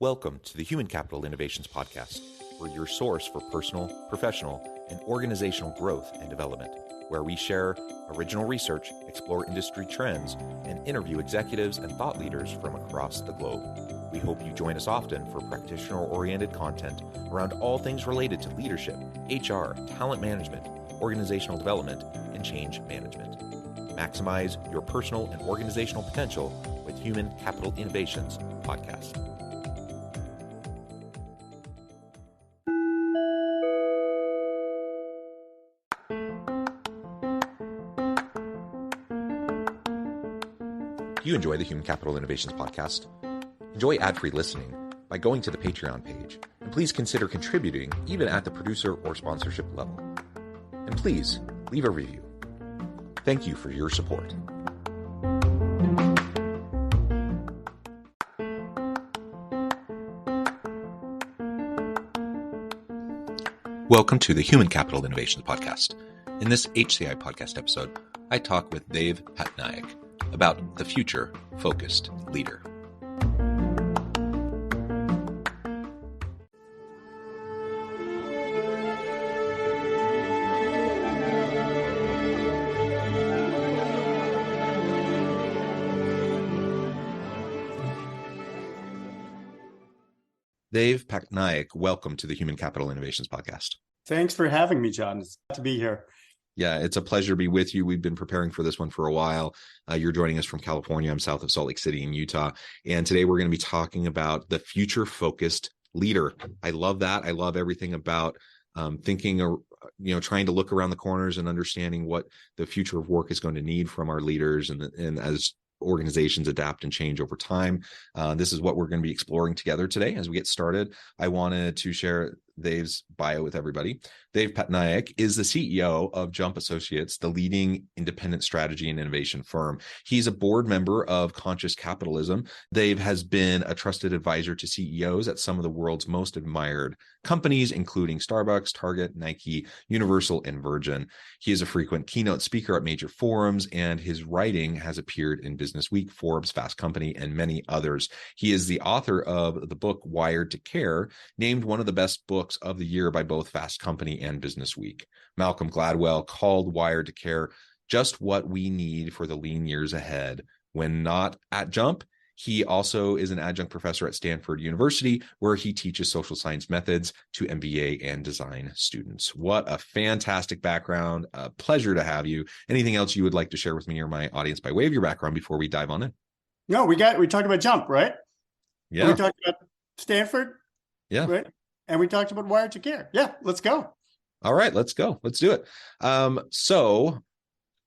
Welcome to the Human Capital Innovations Podcast, where your source for personal, professional, and organizational growth and development, where we share original research, explore industry trends, and interview executives and thought leaders from across the globe. We hope you join us often for practitioner-oriented content around all things related to leadership, HR, talent management, organizational development, and change management. Maximize your personal and organizational potential with Human Capital Innovations Podcast. If you enjoy the Human Capital Innovations Podcast, enjoy ad-free listening by going to the Patreon page, and please consider contributing even at the producer or sponsorship level. And please leave a review. Thank you for your support. Welcome to the Human Capital Innovations Podcast. In this HCI Podcast episode, I talk with Dev Patnaik about the future-focused leader. Dev Patnaik, welcome to the Human Capital Innovations Podcast. Thanks for having me, John. It's good to be here. Yeah, it's a pleasure to be with you. We've been preparing for this one for a while. You're joining us from California. I'm south of Salt Lake City in Utah. And today we're going to be talking about the future-focused leader. I love that. I love everything about thinking, trying to look around the corners and understanding what the future of work is going to need from our leaders. And as organizations adapt and change over time, this is what we're going to be exploring together today. As we get started, I wanted to share Dev's bio with everybody. Dev Patnaik is the CEO of Jump Associates, the leading independent strategy and innovation firm. He's a board member of Conscious Capitalism. Dev has been a trusted advisor to CEOs at some of the world's most admired companies, including Starbucks, Target, Nike, Universal, and Virgin. He is a frequent keynote speaker at major forums, and his writing has appeared in Business Week, Forbes, Fast Company, and many others. He is the author of the book Wired to Care, named one of the best books of the year by both Fast Company and Business Week. Malcolm Gladwell called Wired to Care just what we need for the lean years ahead. When not at Jump, he also is an adjunct professor at Stanford University, where he teaches social science methods to MBA and design students. What a fantastic background. A pleasure to have you. Anything else you would like to share with me or my audience by way of your background before we dive on in? No, we talked about Jump, right? Yeah. We talked about Stanford. Yeah. Right. And we talked about Wired to Care. Yeah, let's go. All right, let's go. Let's do it. So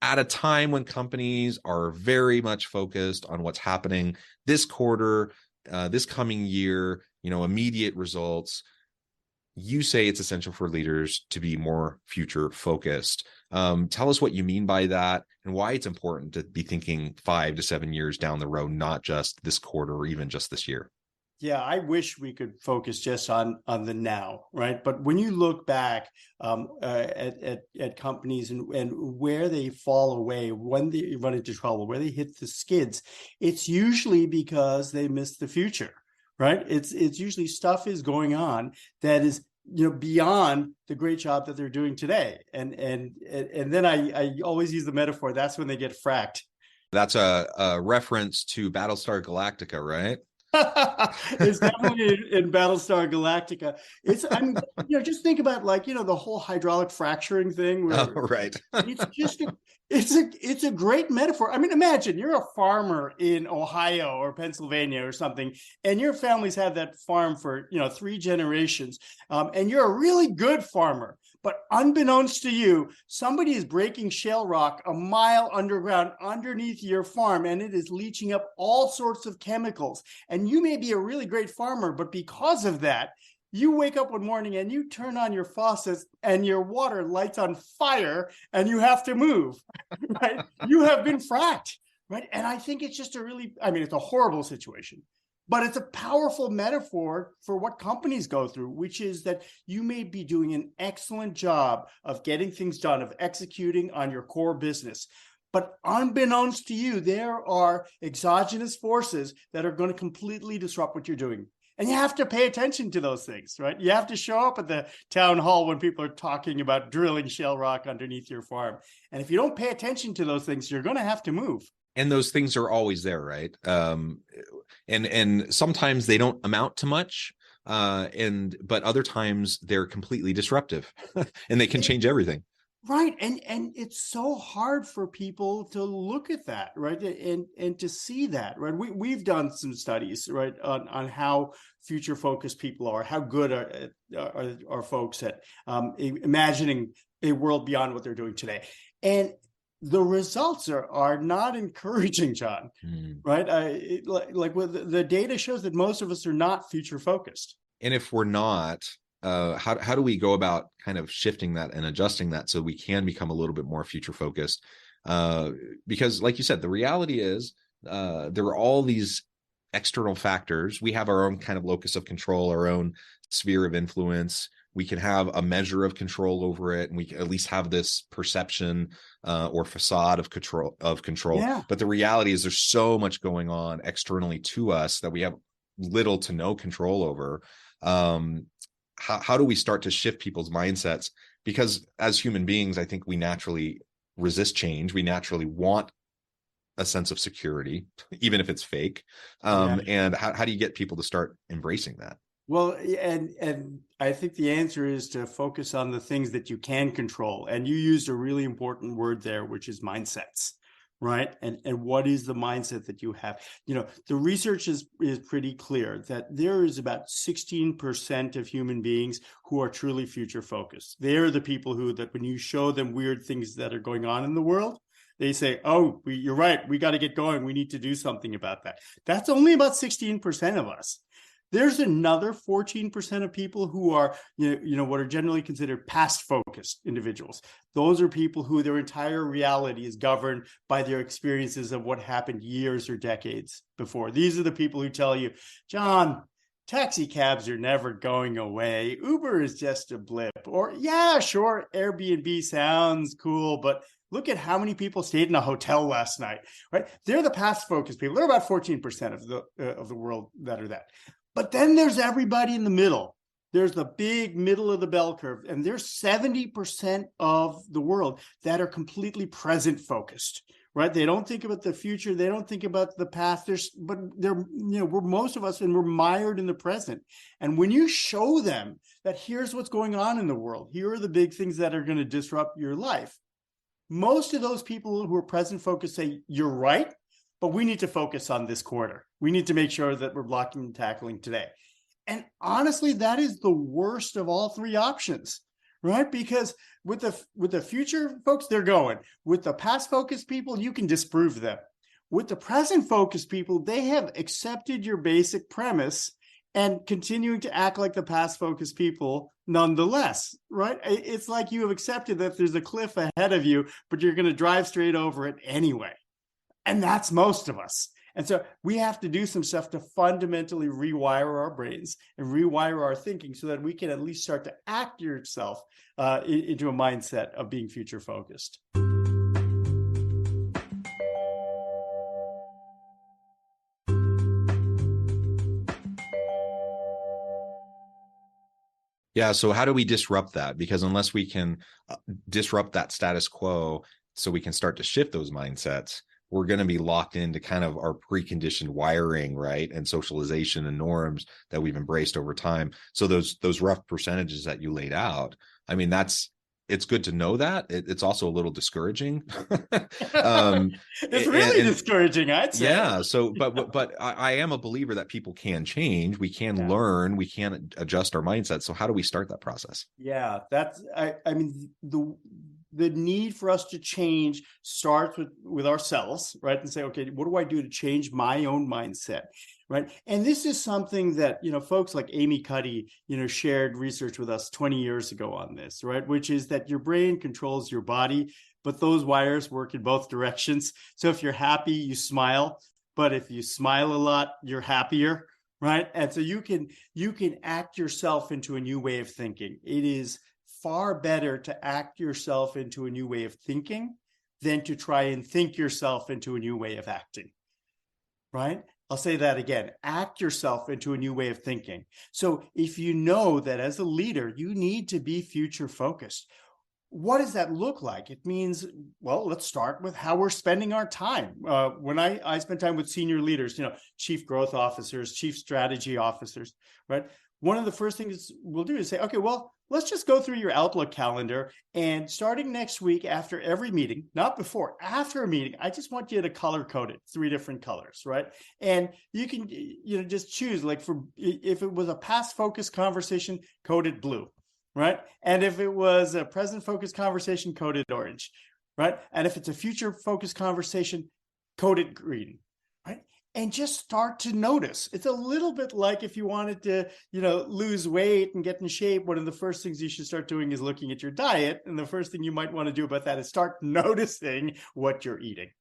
at a time when companies are very much focused on what's happening this quarter, this coming year, immediate results, you say it's essential for leaders to be more future focused. Tell us what you mean by that and why it's important to be thinking 5 to 7 years down the road, not just this quarter or even just this year. Yeah, I wish we could focus just on the now, right? But when you look back at companies and where they fall away, when they run into trouble, where they hit the skids, it's usually because they missed the future, right? It's usually stuff is going on that is beyond the great job that they're doing today, and then I always use the metaphor. That's when they get fracked. That's a reference to Battlestar Galactica, right? It's definitely in Battlestar Galactica. Just think about the whole hydraulic fracturing thing. Right. It's a great metaphor. I mean, imagine you're a farmer in Ohio or Pennsylvania or something, and your family's had that farm for 3 generations, and you're a really good farmer. But unbeknownst to you, somebody is breaking shale rock a mile underground underneath your farm, and it is leaching up all sorts of chemicals. And you may be a really great farmer, but because of that, you wake up one morning and you turn on your faucets and your water lights on fire and you have to move, right? You have been fracked, right? And I think it's just it's a horrible situation. But it's a powerful metaphor for what companies go through, which is that you may be doing an excellent job of getting things done, of executing on your core business. But unbeknownst to you, there are exogenous forces that are going to completely disrupt what you're doing. And you have to pay attention to those things, right? You have to show up at the town hall when people are talking about drilling shale rock underneath your farm. And if you don't pay attention to those things, you're going to have to move. And those things are always there, right? And sometimes they don't amount to much, but other times they're completely disruptive, and they can change everything. Right. And it's so hard for people to look at that, right? And to see that, right? We've done some studies, right, on how future focused people are, how good are folks at imagining a world beyond what they're doing today. And the results are not encouraging, John, right? The data shows that most of us are not future focused. And if we're not, how do we go about kind of shifting that and adjusting that so we can become a little bit more future focused? Because like you said, the reality is there are all these external factors. We have our own kind of locus of control, our own sphere of influence. We can have a measure of control over it, and we can at least have this perception or facade of control. Yeah. But the reality is there's so much going on externally to us that we have little to no control over. How do we start to shift people's mindsets? Because as human beings, I think we naturally resist change. We naturally want a sense of security, even if it's fake. And how do you get people to start embracing that? Well, and I think the answer is to focus on the things that you can control. And you used a really important word there, which is mindsets, right? And what is the mindset that you have? The research is pretty clear that there is about 16% of human beings who are truly future focused. They're the people that when you show them weird things that are going on in the world, they say, oh, you're right, we got to get going. We need to do something about that. That's only about 16% of us. There's another 14% of people who are, what are generally considered past-focused individuals. Those are people who their entire reality is governed by their experiences of what happened years or decades before. These are the people who tell you, John, taxi cabs are never going away. Uber is just a blip. Or, yeah, sure, Airbnb sounds cool, but look at how many people stayed in a hotel last night, right? They're the past-focused people. They're about 14% of the world that are that. But then there's everybody in the middle. There's the big middle of the bell curve. And there's 70% of the world that are completely present focused, right? They don't think about the future. They don't think about the past. We're most of us, and we're mired in the present. And when you show them that here's what's going on in the world, here are the big things that are going to disrupt your life, most of those people who are present focused say, you're right, but we need to focus on this quarter. We need to make sure that we're blocking and tackling today. And honestly, that is the worst of all three options, right? Because with the future folks, they're going. With the past focused people, you can disprove them. With the present focused people, they have accepted your basic premise and continuing to act like the past focused people nonetheless, right? It's like you have accepted that there's a cliff ahead of you, but you're going to drive straight over it anyway. And that's most of us. And so we have to do some stuff to fundamentally rewire our brains and rewire our thinking so that we can at least start to act yourself into a mindset of being future focused. Yeah. So how do we disrupt that? Because unless we can disrupt that status quo so we can start to shift those mindsets, we're going to be locked into kind of our preconditioned wiring, right? And socialization and norms that we've embraced over time. So those rough percentages that you laid out, I mean, it's good to know that. It's also a little discouraging. It's really discouraging, I'd say. Yeah. So, but I am a believer that people can change. We can learn. We can adjust our mindset. So how do we start that process? Yeah, I mean, the need for us to change starts with ourselves, right? And say, okay, what do I do to change my own mindset, right? And this is something that, folks like Amy Cuddy, shared research with us 20 years ago on this, right? Which is that your brain controls your body, but those wires work in both directions. So if you're happy, you smile, but if you smile a lot, you're happier, right? And so you can act yourself into a new way of thinking. It is far better to act yourself into a new way of thinking than to try and think yourself into a new way of acting, right? I'll say that again, act yourself into a new way of thinking. So if you know that as a leader, you need to be future focused, what does that look like? It means, well, let's start with how we're spending our time. When I spend time with senior leaders, chief growth officers, chief strategy officers, right? One of the first things we'll do is say, okay, well, let's just go through your Outlook calendar, and starting next week after every meeting, not before, after a meeting, I just want you to color code it 3 different colors, right? And you can, just choose, like, if it was a past focused conversation, code it blue. Right. And if it was a present focused conversation, code it orange. Right. And if it's a future focused conversation, code it green. Right. And just start to notice. It's a little bit like if you wanted to, lose weight and get in shape, one of the first things you should start doing is looking at your diet. And the first thing you might want to do about that is start noticing what you're eating.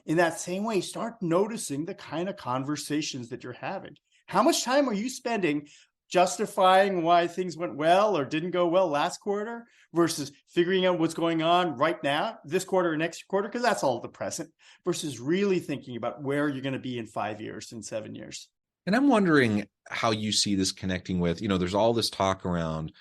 In that same way, start noticing the kind of conversations that you're having. How much time are you spending justifying why things went well or didn't go well last quarter versus figuring out what's going on right now, this quarter or next quarter, because that's all the present, versus really thinking about where you're going to be in 5 years, in 7 years. And I'm wondering how you see this connecting with, there's all this talk around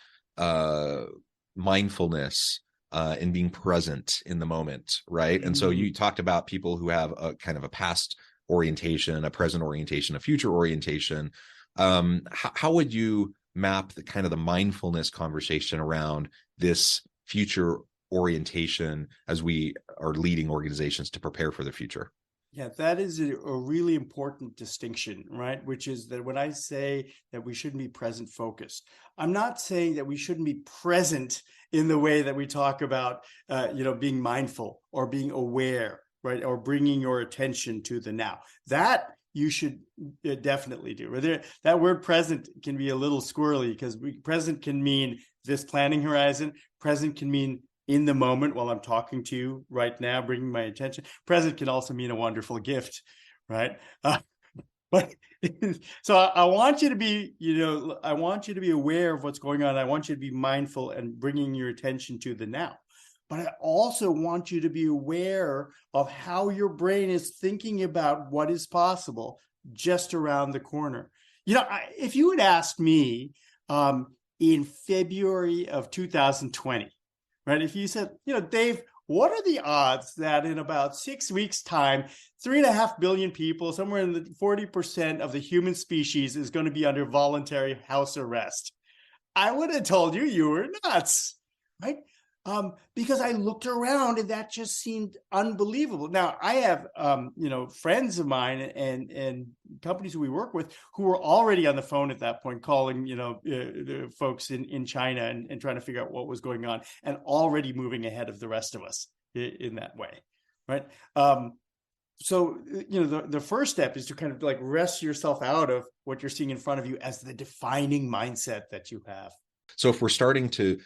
mindfulness and being present in the moment, right? Mm-hmm. And so you talked about people who have a kind of a past orientation, a present orientation, a future orientation. How would you map the kind of the mindfulness conversation around this future orientation as we are leading organizations to prepare for the future? Yeah, that is a really important distinction, right? Which is that when I say that we shouldn't be present focused, I'm not saying that we shouldn't be present in the way that we talk about, being mindful or being aware, right? Or bringing your attention to the now. That you should definitely do. That word present can be a little squirrely because present can mean this planning horizon. Present can mean in the moment while I'm talking to you right now, bringing my attention. Present can also mean a wonderful gift, right? But so I want you to be, I want you to be aware of what's going on. I want you to be mindful and bringing your attention to the now. But I also want you to be aware of how your brain is thinking about what is possible just around the corner. If you had asked me in February of 2020, right? If you said, Dave, what are the odds that in about 6 weeks' time, 3.5 billion people, somewhere in the 40% of the human species is going to be under voluntary house arrest? I would have told you were nuts, right? Because I looked around and that just seemed unbelievable. Now, I have, friends of mine and companies who we work with who were already on the phone at that point, calling, the folks in China and trying to figure out what was going on and already moving ahead of the rest of us in that way, right? So, the first step is to kind of like wrest yourself out of what you're seeing in front of you as the defining mindset that you have. So if we're starting to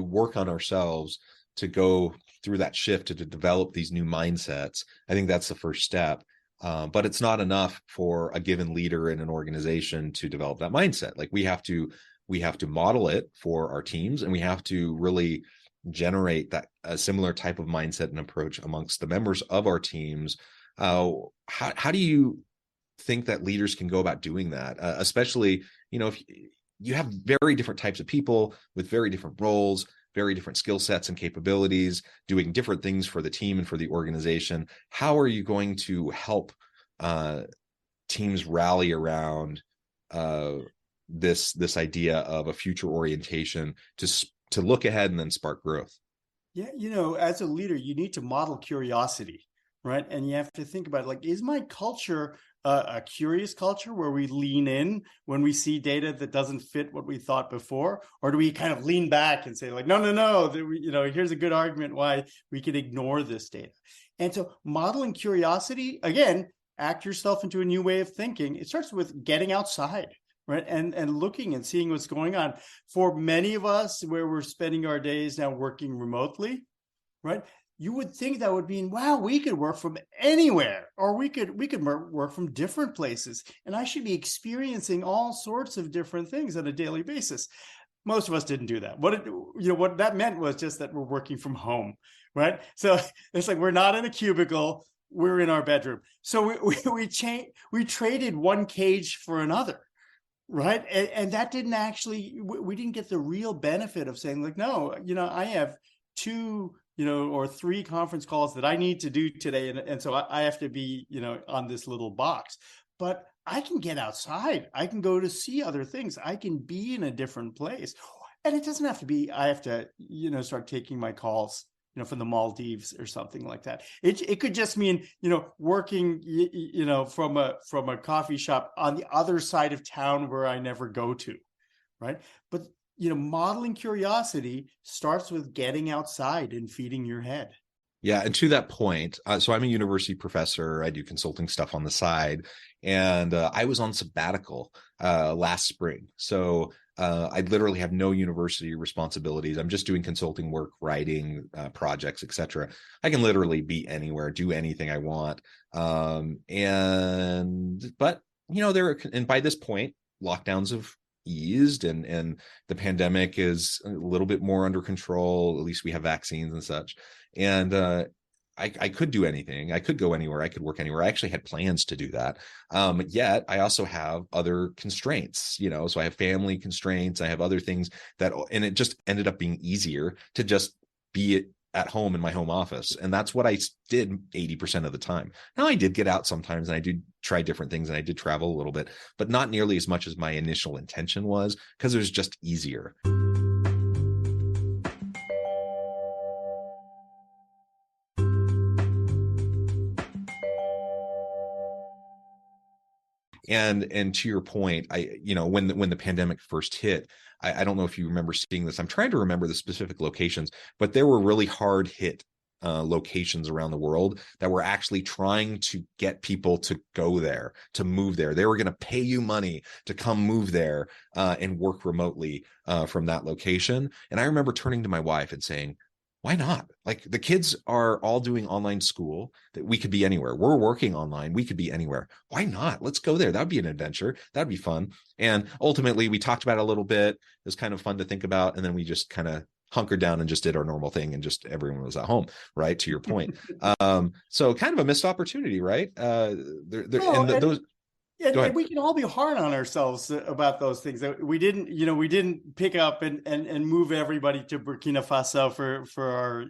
work on ourselves, to go through that shift, to develop these new mindsets, I think that's the first step. But it's not enough for a given leader in an organization to develop that mindset. Like we have to model it for our teams, and we have to really generate that a similar type of mindset and approach amongst the members of our teams. How do you think that leaders can go about doing that? Especially, if you have very different types of people with very different roles, very different skill sets and capabilities, doing different things for the team and for the organization. How are you going to help teams rally around this idea of a future orientation to look ahead and then spark growth? Yeah, as a leader, you need to model curiosity, right? And you have to think about, like, is my culture a curious culture where we lean in when we see data that doesn't fit what we thought before? Or do we kind of lean back and say, like, no, here's a good argument why we could ignore this data? And so modeling curiosity, again, act yourself into a new way of thinking. It starts with getting outside, right? And looking and seeing what's going on. For many of us, where we're spending our days now working remotely, right? You would think that would mean, wow, we could work from anywhere, or we could work from different places, and I should be experiencing all sorts of different things on a daily basis. Most of us didn't do that. What that meant was just that we're working from home, right? So it's like we're not in a cubicle. we're in our bedroom. So we traded one cage for another. Right. And that didn't actually, we didn't get the real benefit of saying like, no, I have 2, or 3 conference calls that I need to do today. And so I have to be, on this little box, but I can get outside. I can go to see other things. I can be in a different place. And it doesn't have to be, I have to, start taking my calls, from the Maldives or something like that. It could just mean, working, from a coffee shop on the other side of town where I never go to, right? But, modeling curiosity starts with getting outside and feeding your head. Yeah. And to that point, so I'm a university professor. I do consulting stuff on the side. And I was on sabbatical last spring. So I literally have no university responsibilities. I'm just doing consulting work, writing projects, etc. I can literally be anywhere, do anything I want. But and by this point, lockdowns have eased and the pandemic is a little bit more under control. At least we have vaccines and such. And I could do anything. I could go anywhere. I could work anywhere. I actually had plans to do that. Yet I also have other constraints, so I have family constraints. I have other things and it just ended up being easier to just be at home in my home office. And that's what I did 80% of the time. Now I did get out sometimes and I did try different things and I did travel a little bit, but not nearly as much as my initial intention was because it was just easier. And to your point, when the pandemic first hit, I don't know if you remember seeing this. I'm trying to remember the specific locations, but there were really hard hit locations around the world that were actually trying to get people to go there, to move there. They were going to pay you money to come move there and work remotely from that location. And I remember turning to my wife and saying, why not? Like the kids are all doing online school, that we could be anywhere. We're working online. We could be anywhere. Why not? Let's go there. That'd be an adventure. That'd be fun. And ultimately we talked about it a little bit. It was kind of fun to think about. And then we just kind of hunkered down and just did our normal thing and just everyone was at home, right? To your point. So kind of a missed opportunity, right? And we can all be hard on ourselves about those things. We didn't pick up and move everybody to Burkina Faso for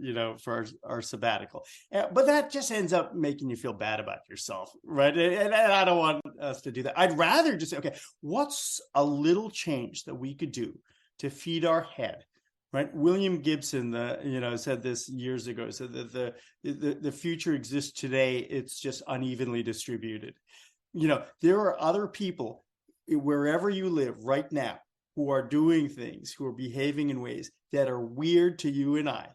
our sabbatical. But that just ends up making you feel bad about yourself, right? And I don't want us to do that. I'd rather just say, okay, what's a little change that we could do to feed our head? Right, William Gibson, said this years ago. Said that the future exists today; it's just unevenly distributed. There are other people wherever you live right now who are doing things, who are behaving in ways that are weird to you and I,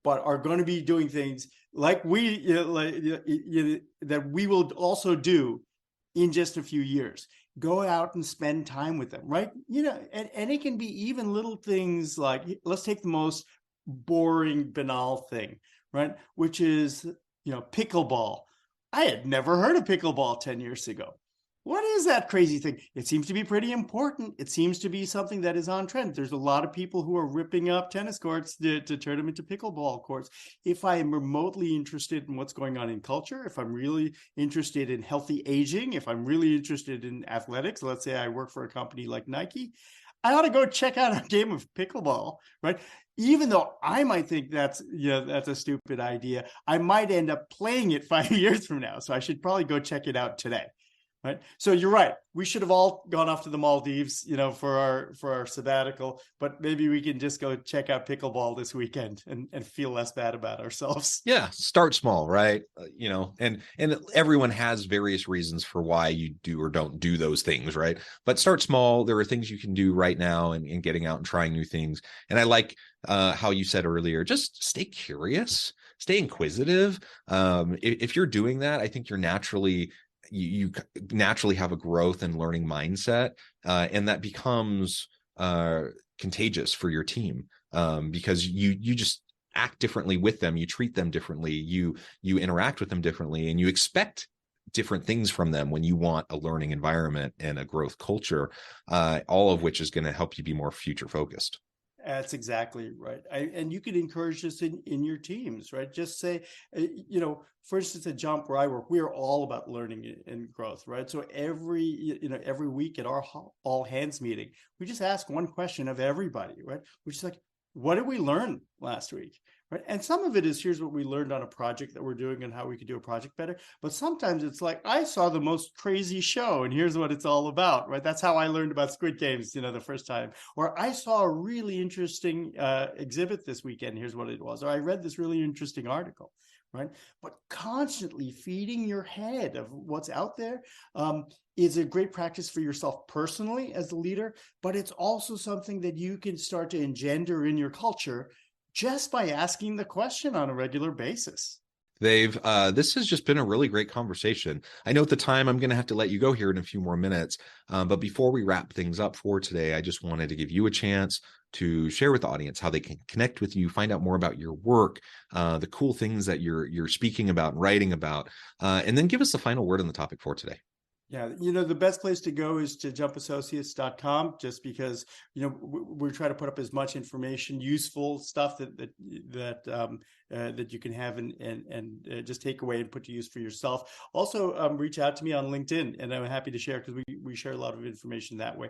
but are going to be doing things like that we will also do in just a few years. Go out and spend time with them, right? And it can be even little things like, let's take the most boring, banal thing, right? Which is, pickleball. I had never heard of pickleball 10 years ago. What is that crazy thing? It seems to be pretty important. It seems to be something that is on trend. There's a lot of people who are ripping up tennis courts to turn them into pickleball courts. If I am remotely interested in what's going on in culture, if I'm really interested in healthy aging, if I'm really interested in athletics, let's say I work for a company like Nike, I ought to go check out a game of pickleball, right? Even though I might think that's a stupid idea, I might end up playing it 5 years from now. So I should probably go check it out today. Right. So you're right. We should have all gone off to the Maldives, for our sabbatical, but maybe we can just go check out pickleball this weekend and feel less bad about ourselves. Yeah. Start small, right? And everyone has various reasons for why you do or don't do those things, right? But start small. There are things you can do right now and getting out and trying new things. And I like how you said earlier, just stay curious, stay inquisitive. If you're doing that, I think you're you naturally have a growth and learning mindset, and that becomes contagious for your team, because you just act differently with them, you treat them differently, you interact with them differently, and you expect different things from them when you want a learning environment and a growth culture, all of which is going to help you be more future focused. That's exactly right. And you can encourage this in your teams, right? Just say, for instance, at Jump where I work, we are all about learning and growth, right? So every week at our all hands meeting, we just ask one question of everybody, right? Which is like, what did we learn last week? Right. And some of it is, here's what we learned on a project that we're doing and how we could do a project better. But sometimes it's like, I saw the most crazy show and here's what it's all about. Right. That's how I learned about Squid Games, the first time. Or I saw a really interesting exhibit this weekend. Here's what it was. Or I read this really interesting article. Right. But constantly feeding your head of what's out there is a great practice for yourself personally as a leader. But it's also something that you can start to engender in your culture just by asking the question on a regular basis. This has just been a really great conversation. I know at the time I'm going to have to let you go here in a few more minutes, but before we wrap things up for today, I just wanted to give you a chance to share with the audience how they can connect with you, find out more about your work, the cool things that you're speaking about, writing about, and then give us the final word on the topic for today. Yeah, the best place to go is to jumpassociates.com, just because, we're trying to put up as much information, useful stuff that you can have and just take away and put to use for yourself. Also, reach out to me on LinkedIn, and I'm happy to share because we share a lot of information that way.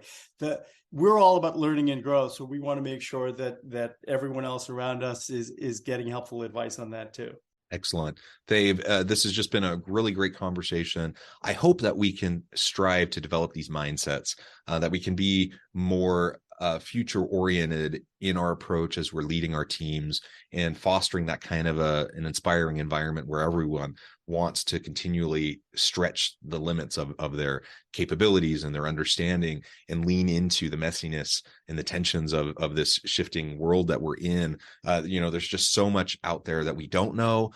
We're all about learning and growth, so we want to make sure that everyone else around us is getting helpful advice on that too. Excellent. Dave, this has just been a really great conversation. I hope that we can strive to develop these mindsets, that we can be more future oriented in our approach as we're leading our teams and fostering that kind of an inspiring environment where everyone wants to continually stretch the limits of their capabilities and their understanding and lean into the messiness and the tensions of this shifting world that we're in. There's just so much out there that we don't know,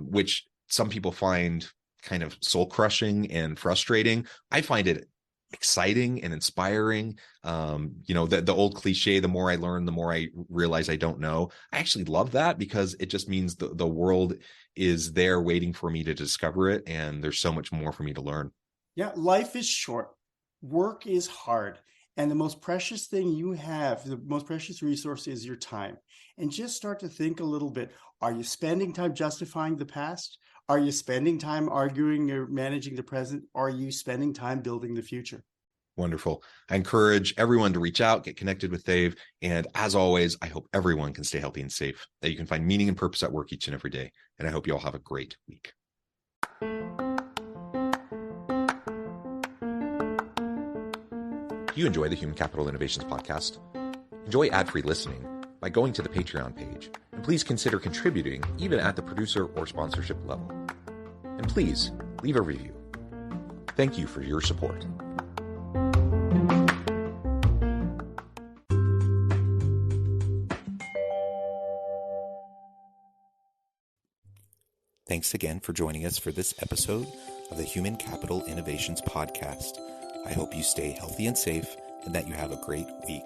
which some people find kind of soul crushing and frustrating. I find it exciting and inspiring. The old cliche, the more I learn, the more I realize I don't know. I actually love that because it just means the world is there waiting for me to discover it. And there's so much more for me to learn. Yeah. Life is short. Work is hard. And the most precious thing you have, the most precious resource is your time. And just start to think a little bit. Are you spending time justifying the past? Are you spending time arguing or managing the present? Are you spending time building the future? Wonderful. I encourage everyone to reach out, get connected with Dave. And as always, I hope everyone can stay healthy and safe, that you can find meaning and purpose at work each and every day. And I hope you all have a great week. Do you enjoy the Human Capital Innovations podcast? Enjoy ad-free listening by going to the Patreon page. And please consider contributing even at the producer or sponsorship level. And please leave a review. Thank you for your support. Thanks again for joining us for this episode of the Human Capital Innovations Podcast. I hope you stay healthy and safe and that you have a great week.